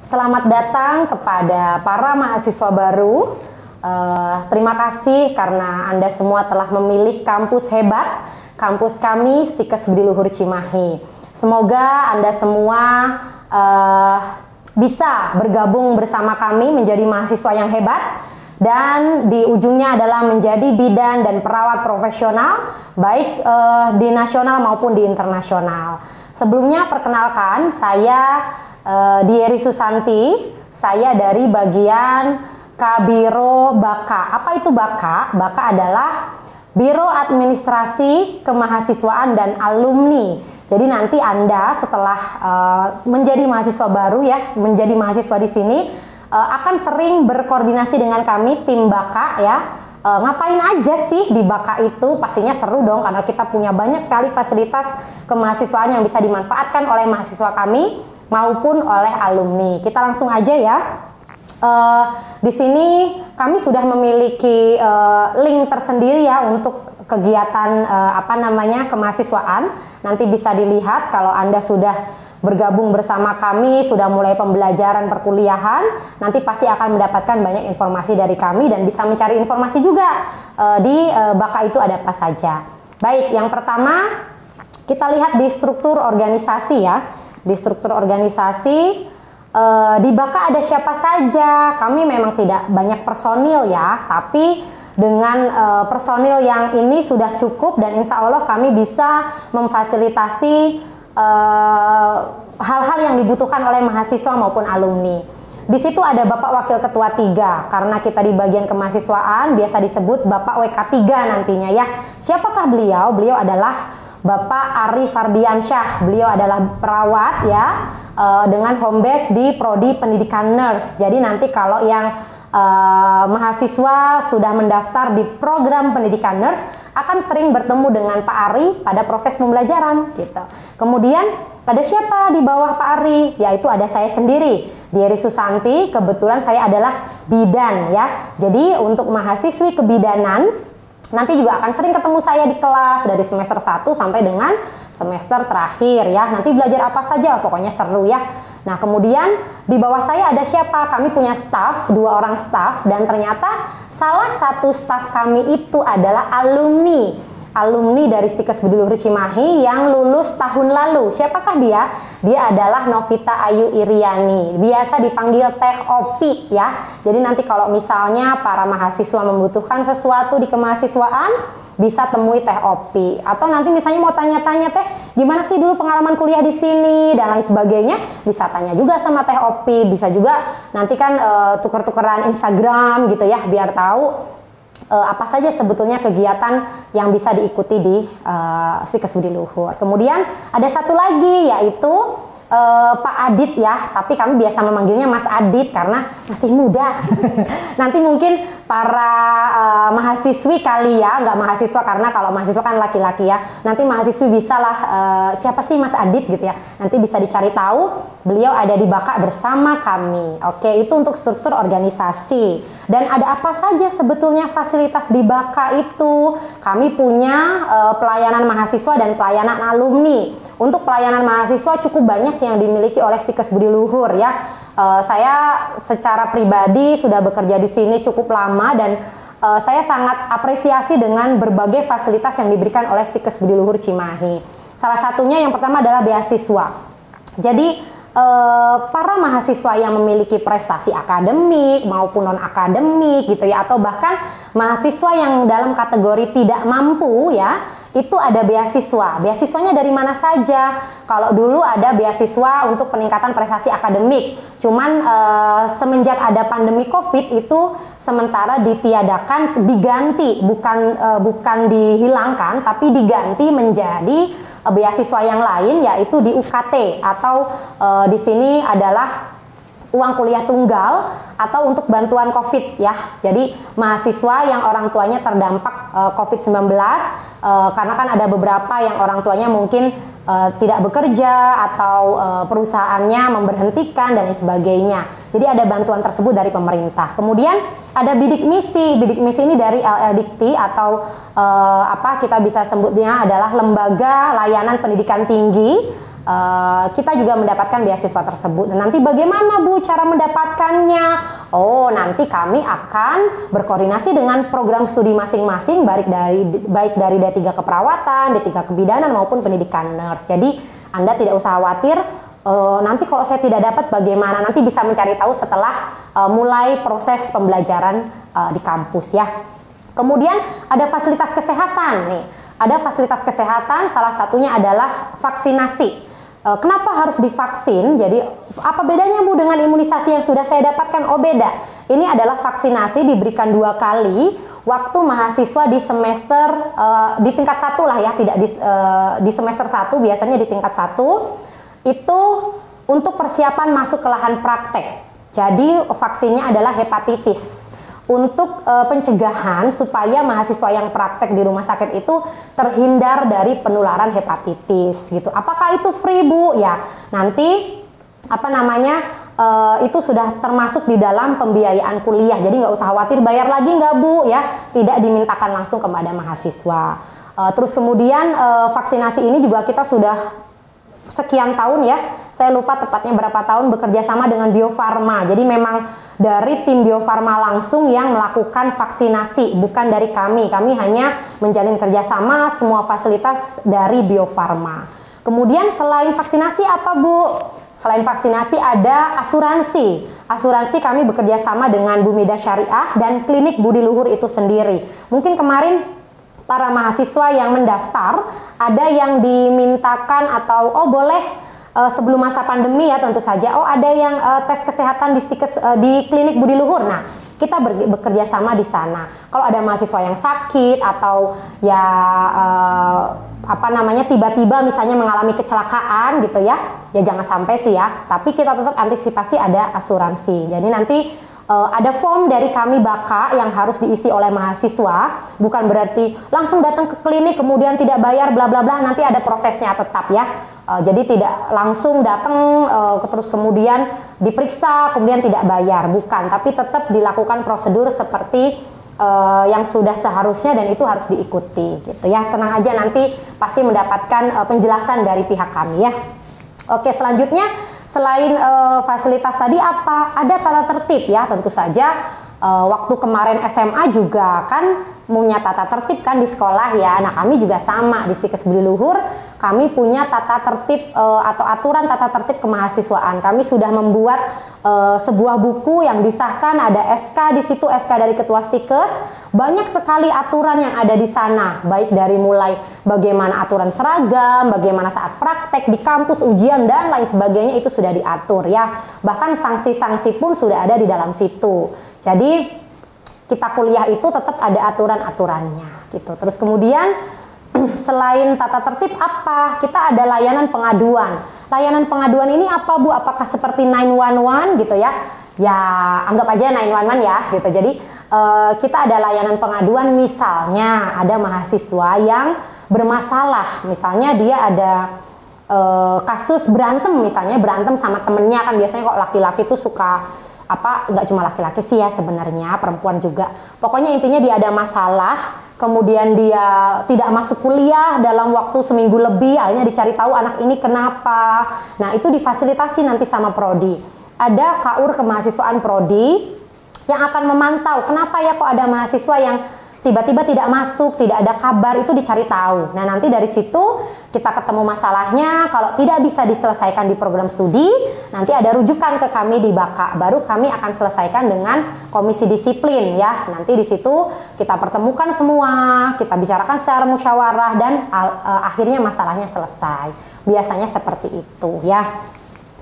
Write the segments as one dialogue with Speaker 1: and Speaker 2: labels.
Speaker 1: Selamat datang kepada para mahasiswa baru. Terima kasih karena Anda semua telah memilih kampus hebat, kampus kami Stikes Budi Luhur Cimahi. Semoga Anda semua bisa bergabung bersama kami menjadi mahasiswa yang hebat, dan di ujungnya adalah menjadi bidan dan perawat profesional, baik di nasional maupun di internasional. Sebelumnya perkenalkan, saya Dieri Susanti, saya dari bagian Kabiro Baka. Apa itu Baka? Baka adalah Biro Administrasi Kemahasiswaan dan Alumni. Jadi nanti Anda setelah menjadi mahasiswa baru ya, menjadi mahasiswa di sini akan sering berkoordinasi dengan kami tim Baka ya. Ngapain aja sih di Baka itu? Pastinya seru dong karena kita punya banyak sekali fasilitas kemahasiswaan yang bisa dimanfaatkan oleh mahasiswa kami maupun oleh alumni. Kita langsung aja ya. Di sini kami sudah memiliki link tersendiri ya untuk kegiatan kemahasiswaan. Nanti bisa dilihat kalau Anda sudah bergabung bersama kami, sudah mulai pembelajaran perkuliahan, nanti pasti akan mendapatkan banyak informasi dari kami dan bisa mencari informasi juga di Baka itu ada apa saja. Baik, yang pertama kita lihat di struktur organisasi ya. Di struktur organisasi di Baka ada siapa saja. Kami memang tidak banyak personil ya, tapi dengan personil yang ini sudah cukup dan insya Allah kami bisa memfasilitasi hal-hal yang dibutuhkan oleh mahasiswa maupun alumni. Di situ ada Bapak Wakil Ketua 3, karena kita di bagian kemahasiswaan biasa disebut Bapak WK 3 nantinya ya. Siapakah beliau? Beliau adalah Bapak Ari Fardiansyah. Beliau adalah perawat ya, dengan home base di Prodi Pendidikan Nurse. Jadi nanti kalau yang mahasiswa sudah mendaftar di program pendidikan nurse akan sering bertemu dengan Pak Ari pada proses pembelajaran gitu. Kemudian ada siapa di bawah Pak Ari? Yaitu ada saya sendiri, Dieri Susanti. Kebetulan saya adalah bidan ya. Jadi untuk mahasiswi kebidanan nanti juga akan sering ketemu saya di kelas dari semester 1 sampai dengan semester terakhir ya. Nanti belajar apa saja, pokoknya seru ya. Nah kemudian di bawah saya ada siapa? Kami punya staff, 2 orang staff, dan ternyata salah satu staff kami itu adalah alumni dari Stikes Budi Luhur Cimahi yang lulus tahun lalu. Siapakah dia? Dia adalah Novita Ayu Iriani, biasa dipanggil Teh Opi ya. Jadi nanti kalau misalnya para mahasiswa membutuhkan sesuatu di kemahasiswaan, bisa temui Teh Opi. Atau nanti misalnya mau tanya-tanya, Teh, gimana sih dulu pengalaman kuliah di sini dan lain sebagainya, bisa tanya juga sama Teh Opi. Bisa juga nanti kan tuker-tukeran Instagram gitu ya, biar tahu apa saja sebetulnya kegiatan yang bisa diikuti di Stikes Budi Luhur. Kemudian ada satu lagi yaitu Pak Adit ya, tapi kami biasa memanggilnya Mas Adit karena masih muda. Nanti mungkin para mahasiswi kali ya, nggak mahasiswa karena kalau mahasiswa kan laki-laki ya. Nanti mahasiswi bisalah siapa sih Mas Adit gitu ya. Nanti bisa dicari tahu, beliau ada di Baka bersama kami. Oke, itu untuk struktur organisasi. Dan ada apa saja sebetulnya fasilitas di Baka itu? Kami punya pelayanan mahasiswa dan pelayanan alumni. Untuk pelayanan mahasiswa cukup banyak yang dimiliki oleh Stikes Budi Luhur ya. Saya secara pribadi sudah bekerja di sini cukup lama dan saya sangat apresiasi dengan berbagai fasilitas yang diberikan oleh Stikes Budi Luhur Cimahi. Salah satunya yang pertama adalah beasiswa. Jadi para mahasiswa yang memiliki prestasi akademik maupun non akademik gitu ya, atau bahkan mahasiswa yang dalam kategori tidak mampu ya, itu ada beasiswa. Beasiswanya dari mana saja? Kalau dulu ada beasiswa untuk peningkatan prestasi akademik. Cuman semenjak ada pandemi Covid itu sementara ditiadakan, diganti, bukan dihilangkan, tapi diganti menjadi beasiswa yang lain, yaitu di UKT atau di sini adalah uang kuliah tunggal atau untuk bantuan COVID ya. Jadi mahasiswa yang orang tuanya terdampak COVID-19, karena kan ada beberapa yang orang tuanya mungkin tidak bekerja atau perusahaannya memberhentikan dan sebagainya. Jadi ada bantuan tersebut dari pemerintah. Kemudian ada bidik misi. Bidik misi ini dari LLDikti atau kita bisa sebutnya adalah Lembaga Layanan Pendidikan Tinggi kita juga mendapatkan beasiswa tersebut. Dan nanti bagaimana Bu cara mendapatkannya? Oh, nanti kami akan berkoordinasi dengan program studi masing-masing, baik dari D3 keperawatan, D3 kebidanan maupun pendidikan nurse. Jadi Anda tidak usah khawatir, nanti kalau saya tidak dapat bagaimana, nanti bisa mencari tahu setelah mulai proses pembelajaran di kampus ya. Kemudian ada fasilitas kesehatan nih. Ada fasilitas kesehatan, salah satunya adalah vaksinasi. Kenapa harus divaksin? Jadi apa bedanya Bu dengan imunisasi yang sudah saya dapatkan? Oh beda. Ini adalah vaksinasi diberikan 2 kali waktu mahasiswa di semester di tingkat 1 lah ya, tidak di semester 1, biasanya di tingkat 1 itu untuk persiapan masuk ke lahan praktek. Jadi vaksinnya adalah hepatitis. Untuk pencegahan supaya mahasiswa yang praktek di rumah sakit itu terhindar dari penularan hepatitis gitu. Apakah itu free Bu? Ya, nanti itu sudah termasuk di dalam pembiayaan kuliah. Jadi nggak usah khawatir bayar lagi nggak Bu ya. Tidak dimintakan langsung kepada mahasiswa. Terus kemudian vaksinasi ini juga kita sudah sekian tahun ya, saya lupa tepatnya berapa tahun bekerja sama dengan Bio Farma. Jadi memang dari tim Bio Farma langsung yang melakukan vaksinasi, bukan dari kami. Kami hanya menjalin kerjasama semua fasilitas dari Bio Farma. Kemudian selain vaksinasi apa Bu? Selain vaksinasi ada asuransi. Asuransi kami bekerja sama dengan Bumida Syariah dan Klinik Budi Luhur itu sendiri. Mungkin kemarin para mahasiswa yang mendaftar ada yang dimintakan atau boleh sebelum masa pandemi ya tentu saja ada yang tes kesehatan di Klinik Budi Luhur. Nah, kita bekerja sama di sana. Kalau ada mahasiswa yang sakit atau ya tiba-tiba misalnya mengalami kecelakaan gitu ya jangan sampai sih ya. Tapi kita tetap antisipasi ada asuransi. Jadi nanti ada form dari kami Baka yang harus diisi oleh mahasiswa, bukan berarti langsung datang ke klinik kemudian tidak bayar bla bla bla, nanti ada prosesnya tetap ya. Jadi tidak langsung datang terus kemudian diperiksa kemudian tidak bayar, bukan, tapi tetap dilakukan prosedur seperti yang sudah seharusnya dan itu harus diikuti gitu ya. Tenang aja, nanti pasti mendapatkan penjelasan dari pihak kami ya. Oke, selanjutnya selain fasilitas tadi apa? Ada tata tertib ya, tentu saja waktu kemarin SMA juga kan punya tata tertib kan di sekolah ya. Nah, kami juga sama di Stikes Budi Luhur, kami punya tata tertib atau aturan tata tertib kemahasiswaan. Kami sudah membuat sebuah buku yang disahkan, ada SK di situ, SK dari Ketua Stikes. Banyak sekali aturan yang ada di sana, baik dari mulai bagaimana aturan seragam, bagaimana saat praktek di kampus, ujian dan lain sebagainya itu sudah diatur ya. Bahkan sanksi-sanksi pun sudah ada di dalam situ. Jadi kita kuliah itu tetap ada aturan-aturannya gitu. Terus kemudian selain tata tertib apa? Kita ada layanan pengaduan. Layanan pengaduan ini apa Bu? Apakah seperti 911 gitu ya? Ya anggap aja 911 ya gitu. Jadi kita ada layanan pengaduan, misalnya ada mahasiswa yang bermasalah, misalnya dia ada kasus berantem, misalnya berantem sama temennya, kan biasanya kok laki-laki tuh suka nggak cuma laki-laki sih ya sebenarnya, perempuan juga. Pokoknya intinya dia ada masalah, kemudian dia tidak masuk kuliah dalam waktu seminggu lebih, akhirnya dicari tahu anak ini kenapa. Nah, itu difasilitasi nanti sama Prodi. Ada KUR kemahasiswaan Prodi yang akan memantau kenapa ya kok ada mahasiswa yang tiba-tiba tidak masuk, tidak ada kabar, itu dicari tahu. Nah, nanti dari situ kita ketemu masalahnya, kalau tidak bisa diselesaikan di program studi, nanti ada rujukan ke kami di Baka, baru kami akan selesaikan dengan komisi disiplin ya. Nanti di situ kita pertemukan semua, kita bicarakan secara musyawarah dan akhirnya masalahnya selesai. Biasanya seperti itu ya.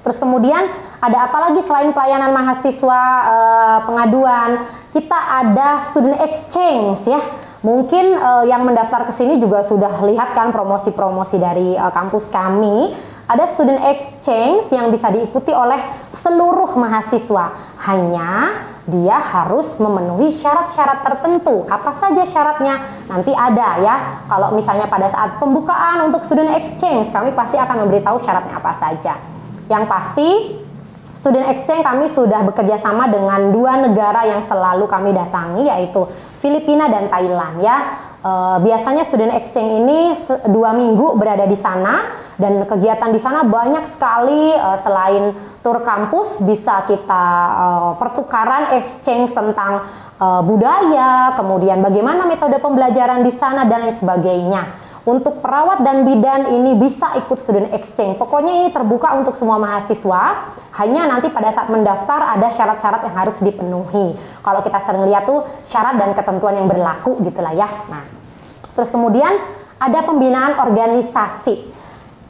Speaker 1: Terus kemudian ada apa lagi selain pelayanan mahasiswa pengaduan? Kita ada student exchange ya. Mungkin yang mendaftar ke sini juga sudah lihat kan promosi-promosi dari kampus kami. Ada student exchange yang bisa diikuti oleh seluruh mahasiswa. Hanya dia harus memenuhi syarat-syarat tertentu. Apa saja syaratnya? Nanti ada ya. Kalau misalnya pada saat pembukaan untuk student exchange, kami pasti akan memberitahu syaratnya apa saja. Yang pasti student exchange kami sudah bekerja sama dengan 2 negara yang selalu kami datangi, yaitu Filipina dan Thailand ya. Biasanya student exchange ini 2 minggu berada di sana, dan kegiatan di sana banyak sekali. Selain tur kampus, bisa kita pertukaran exchange tentang budaya, kemudian bagaimana metode pembelajaran di sana dan lain sebagainya. Untuk perawat dan bidan ini bisa ikut student exchange. Pokoknya ini terbuka untuk semua mahasiswa. Hanya nanti pada saat mendaftar ada syarat-syarat yang harus dipenuhi. Kalau kita sering lihat tuh syarat dan ketentuan yang berlaku gitulah ya. Nah, terus kemudian ada pembinaan organisasi.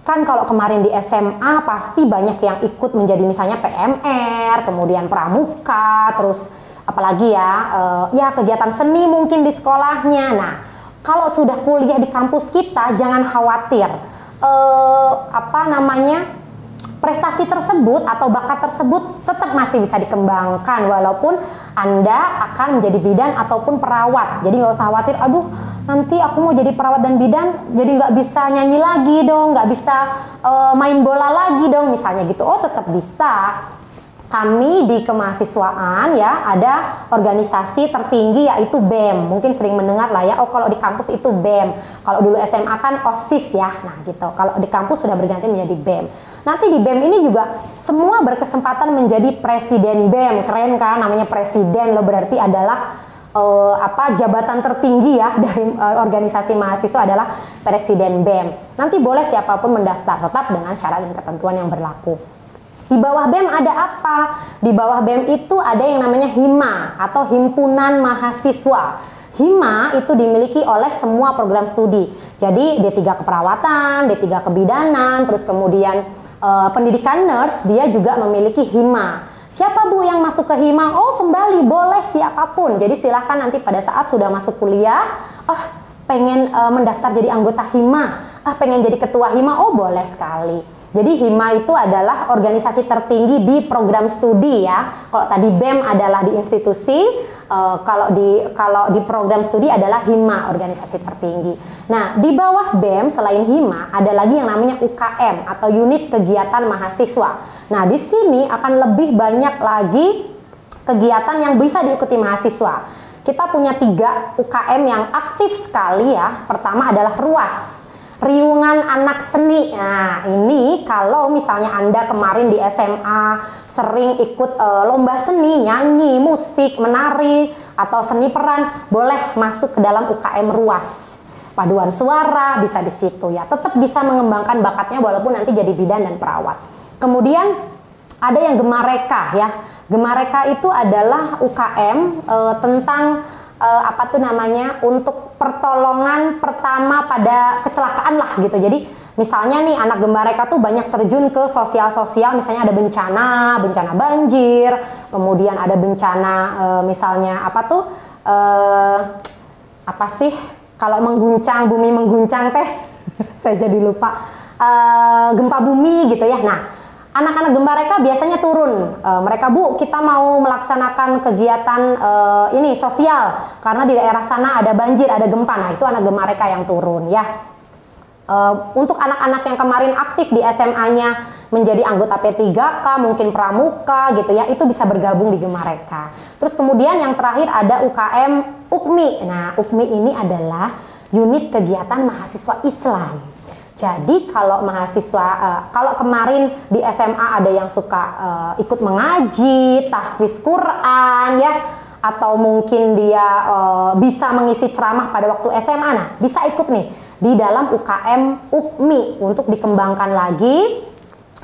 Speaker 1: Kan kalau kemarin di SMA pasti banyak yang ikut menjadi misalnya PMR, kemudian pramuka, terus apalagi ya kegiatan seni mungkin di sekolahnya. Nah, kalau sudah kuliah di kampus kita, jangan khawatir. Prestasi tersebut atau bakat tersebut tetap masih bisa dikembangkan walaupun Anda akan menjadi bidan ataupun perawat. Jadi nggak usah khawatir, aduh nanti aku mau jadi perawat dan bidan, jadi nggak bisa nyanyi lagi dong, nggak bisa main bola lagi dong, misalnya gitu. Oh, tetap bisa. Kami di kemahasiswaan ya ada organisasi tertinggi yaitu BEM. Mungkin sering mendengar lah ya, oh kalau di kampus itu BEM. Kalau dulu SMA kan OSIS ya. Nah gitu. Kalau di kampus sudah berganti menjadi BEM. Nanti di BEM ini juga semua berkesempatan menjadi presiden BEM. Keren kan, namanya presiden loh, berarti adalah jabatan tertinggi ya dari organisasi mahasiswa adalah presiden BEM. Nanti boleh siapapun mendaftar, tetap dengan syarat dan ketentuan yang berlaku. Di bawah BEM ada apa? Di bawah BEM itu ada yang namanya HIMA atau Himpunan Mahasiswa. HIMA itu dimiliki oleh semua program studi. Jadi D3 keperawatan, D3 kebidanan, terus kemudian pendidikan nurse dia juga memiliki HIMA. Siapa Bu yang masuk ke HIMA? Oh, kembali boleh siapapun. Jadi silahkan nanti pada saat sudah masuk kuliah, pengen mendaftar jadi anggota HIMA, pengen jadi ketua HIMA, oh boleh sekali. Jadi HIMA itu adalah organisasi tertinggi di program studi ya. Kalau tadi BEM adalah di institusi, kalau di program studi adalah HIMA, organisasi tertinggi. Nah, di bawah BEM selain HIMA ada lagi yang namanya UKM atau unit kegiatan mahasiswa. Nah, di sini akan lebih banyak lagi kegiatan yang bisa diikuti mahasiswa. Kita punya 3 UKM yang aktif sekali ya. Pertama adalah RUAS, Riungan Anak Seni. Nah, ini kalau misalnya Anda kemarin di SMA sering ikut lomba seni, nyanyi, musik, menari, atau seni peran, boleh masuk ke dalam UKM RUAS. Paduan suara bisa di situ ya. Tetap bisa mengembangkan bakatnya walaupun nanti jadi bidan dan perawat. Kemudian ada yang Gemareka ya. Gemareka itu adalah UKM tentang untuk pertolongan pertama pada kecelakaan lah gitu. Jadi misalnya nih anak Gemareka tuh banyak terjun ke sosial-sosial, misalnya ada bencana banjir, kemudian ada bencana misalnya kalau bumi mengguncang teh saya jadi lupa, gempa bumi gitu ya. Nah, anak-anak Gemareka biasanya turun. Mereka, Bu, kita mau melaksanakan kegiatan ini sosial karena di daerah sana ada banjir, ada gempa. Nah, itu anak Gemareka yang turun ya. Untuk anak-anak yang kemarin aktif di SMA-nya menjadi anggota P3K, mungkin pramuka gitu ya, itu bisa bergabung di Gemareka. Terus kemudian yang terakhir ada UKM UKMI. Nah, UKMI ini adalah unit kegiatan mahasiswa Islam. Jadi kalau kalau kemarin di SMA ada yang suka ikut mengaji, tahfiz Quran ya, atau mungkin dia bisa mengisi ceramah pada waktu SMA, nah bisa ikut nih di dalam UKM UKMI untuk dikembangkan lagi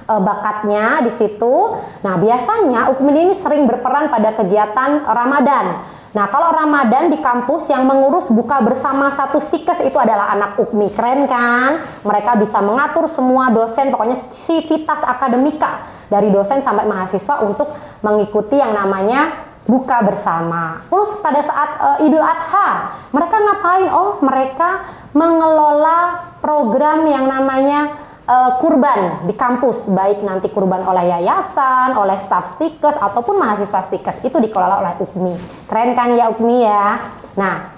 Speaker 1: bakatnya di situ. Nah, biasanya UKMI ini sering berperan pada kegiatan Ramadan. Nah, kalau Ramadan di kampus yang mengurus buka bersama satu stikes itu adalah anak UKMI. Keren kan? Mereka bisa mengatur semua dosen, pokoknya sivitas akademika dari dosen sampai mahasiswa untuk mengikuti yang namanya buka bersama. Terus pada saat Idul Adha, mereka ngapain? Oh, mereka mengelola program yang namanya kurban di kampus, baik nanti kurban oleh yayasan, oleh staf stikes ataupun mahasiswa stikes, itu dikelola oleh UKMI. Keren kan ya UKMI ya. Nah,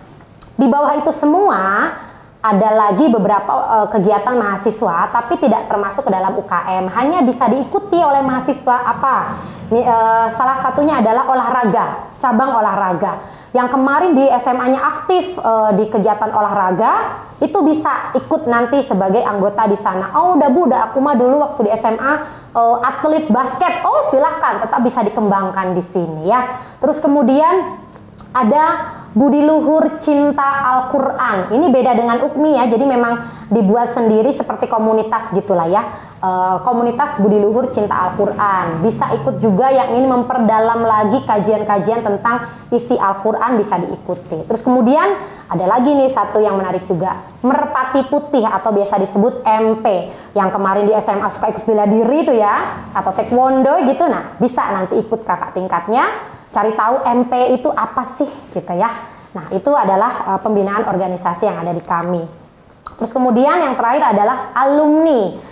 Speaker 1: di bawah itu semua ada lagi beberapa kegiatan mahasiswa tapi tidak termasuk ke dalam UKM, hanya bisa diikuti oleh mahasiswa. Salah satunya adalah olahraga, cabang olahraga. yang kemarin di SMA-nya aktif di kegiatan olahraga, itu bisa ikut nanti sebagai anggota di sana. Oh udah Bu, udah aku mah dulu waktu di SMA atlet basket. Oh silahkan, tetap bisa dikembangkan di sini ya. Terus kemudian ada Budi Luhur Cinta Al-Quran. Ini beda dengan UKMI ya, jadi memang dibuat sendiri seperti komunitas gitulah ya. Komunitas Budi Luhur Cinta Al-Quran. Bisa ikut juga yang ingin memperdalam lagi kajian-kajian tentang isi Al-Quran, bisa diikuti. Terus kemudian ada lagi nih satu yang menarik juga, Merpati Putih atau biasa disebut MP, yang kemarin di SMA suka ikut bela diri itu ya, atau taekwondo gitu. Nah bisa nanti ikut kakak tingkatnya cari tahu MP itu apa sih gitu ya. Nah itu adalah pembinaan organisasi yang ada di kami. Terus kemudian yang terakhir adalah alumni.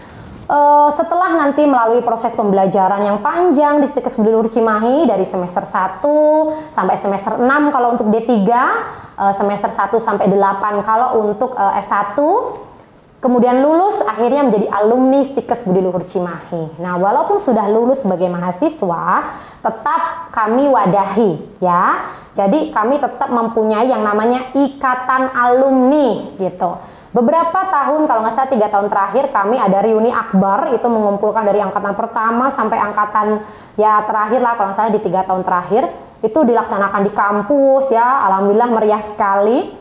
Speaker 1: Setelah nanti melalui proses pembelajaran yang panjang di Stikes Budi Luhur Cimahi dari semester 1 sampai semester 6 kalau untuk D3, semester 1 sampai 8 kalau untuk S1, kemudian lulus akhirnya menjadi alumni Stikes Budi Luhur Cimahi. Nah walaupun sudah lulus sebagai mahasiswa, tetap kami wadahi ya. Jadi kami tetap mempunyai yang namanya ikatan alumni gitu. Beberapa tahun, kalau nggak salah 3 tahun terakhir, kami ada reuni akbar, itu mengumpulkan dari angkatan pertama sampai angkatan ya terakhir lah, kalau nggak salah di 3 tahun terakhir, itu dilaksanakan di kampus ya. Alhamdulillah meriah sekali,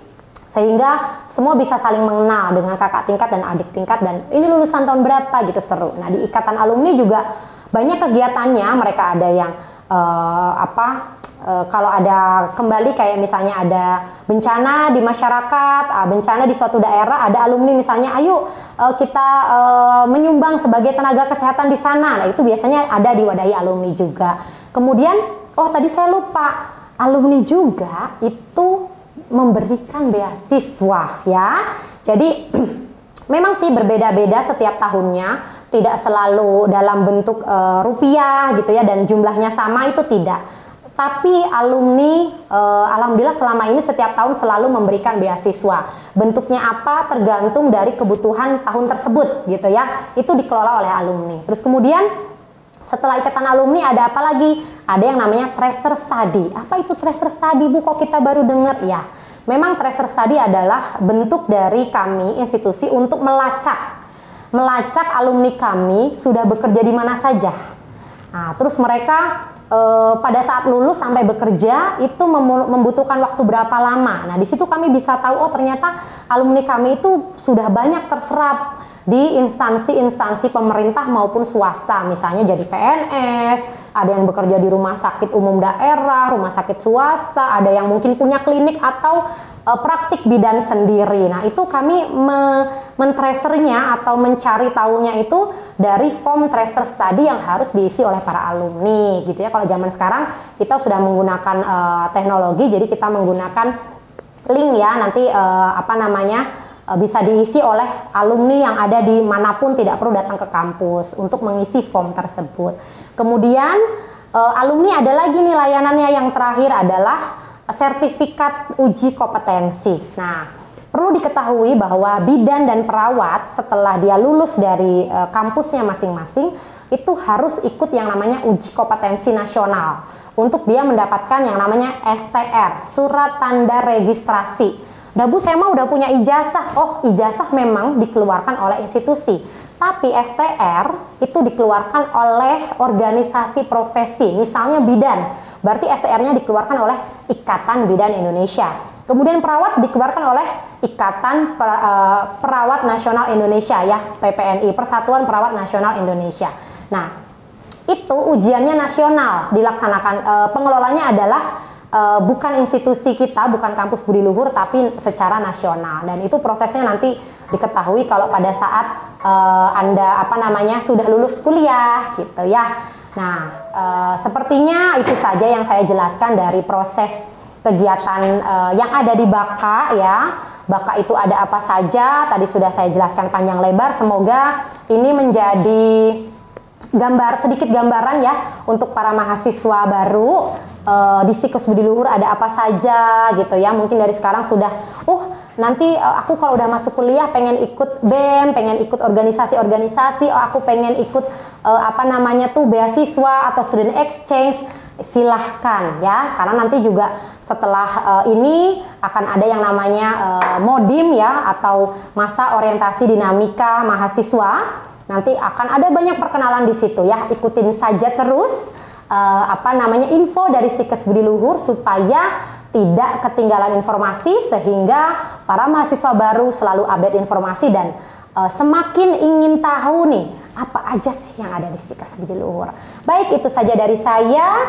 Speaker 1: sehingga semua bisa saling mengenal dengan kakak tingkat dan adik tingkat, dan ini lulusan tahun berapa gitu, seru. Nah di ikatan alumni juga banyak kegiatannya. Mereka ada yang kalau ada kembali kayak misalnya ada bencana di masyarakat, bencana di suatu daerah, ada alumni misalnya, ayo kita menyumbang sebagai tenaga kesehatan di sana. Nah itu biasanya ada di wadahi alumni juga. Kemudian, oh tadi saya lupa, alumni juga itu memberikan beasiswa ya. Jadi memang sih berbeda-beda setiap tahunnya, tidak selalu dalam bentuk rupiah gitu ya, dan jumlahnya sama, itu tidak. Tapi alumni alhamdulillah selama ini setiap tahun selalu memberikan beasiswa. Bentuknya apa tergantung dari kebutuhan tahun tersebut gitu ya. Itu dikelola oleh alumni. Terus kemudian setelah ikatan alumni ada apa lagi? Ada yang namanya tracer study. Apa itu tracer study Bu? Kok kita baru dengar ya? Memang tracer study adalah bentuk dari kami institusi untuk melacak alumni kami sudah bekerja di mana saja. Nah, terus mereka pada saat lulus sampai bekerja itu membutuhkan waktu berapa lama. Nah, di situ kami bisa tahu, oh ternyata alumni kami itu sudah banyak terserap di instansi-instansi pemerintah maupun swasta, misalnya jadi PNS, ada yang bekerja di rumah sakit umum daerah, rumah sakit swasta, ada yang mungkin punya klinik atau praktik bidan sendiri. Nah itu kami men-tracernya atau mencari tahunya itu dari form tracer study yang harus diisi oleh para alumni gitu ya. Kalau zaman sekarang kita sudah menggunakan teknologi, jadi kita menggunakan link ya, nanti bisa diisi oleh alumni yang ada di manapun, tidak perlu datang ke kampus untuk mengisi form tersebut. Kemudian alumni ada lagi nih layanannya, yang terakhir adalah sertifikat uji kompetensi. Nah, perlu diketahui bahwa bidan dan perawat setelah dia lulus dari kampusnya masing-masing itu harus ikut yang namanya uji kompetensi nasional untuk dia mendapatkan yang namanya STR, surat tanda registrasi. Nah Bu, saya mah udah punya ijazah. Oh, ijazah memang dikeluarkan oleh institusi, tapi STR itu dikeluarkan oleh organisasi profesi, misalnya bidan. Berarti STR-nya dikeluarkan oleh Ikatan Bidan Indonesia. Kemudian perawat dikeluarkan oleh Ikatan Perawat Nasional Indonesia ya, PPNI, Persatuan Perawat Nasional Indonesia. Nah, itu ujiannya nasional dilaksanakan. Pengelolanya adalah bukan institusi kita, bukan kampus Budi Luhur, tapi secara nasional. Dan itu prosesnya nanti diketahui kalau pada saat Anda sudah lulus kuliah gitu ya. Nah, sepertinya itu saja yang saya jelaskan dari proses kegiatan yang ada di BAKA ya. BAKA itu ada apa saja, tadi sudah saya jelaskan panjang lebar. Semoga ini menjadi sedikit gambaran ya untuk para mahasiswa baru di Stikes Budi Luhur ada apa saja gitu ya. Mungkin dari sekarang sudah, nanti aku kalau udah masuk kuliah pengen ikut BEM, pengen ikut organisasi-organisasi, aku pengen ikut beasiswa atau student exchange, silahkan ya, karena nanti juga setelah ini akan ada yang namanya Modim ya, atau masa orientasi dinamika mahasiswa. Nanti akan ada banyak perkenalan di situ ya. Ikutin saja terus info dari Stikes Budi Luhur supaya tidak ketinggalan informasi, sehingga para mahasiswa baru selalu update informasi dan semakin ingin tahu nih apa aja sih yang ada di Stikes Budi Luhur. Baik, itu saja dari saya.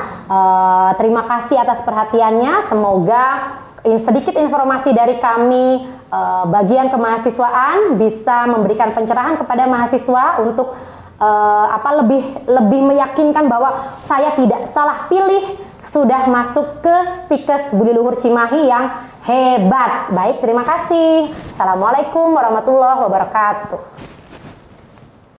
Speaker 1: Terima kasih atas perhatiannya. Semoga sedikit informasi dari kami bagian kemahasiswaan bisa memberikan pencerahan kepada mahasiswa untuk lebih meyakinkan bahwa saya tidak salah pilih, sudah masuk ke Stikes Budi Luhur Cimahi yang hebat. Baik, terima kasih. Assalamualaikum warahmatullahi wabarakatuh.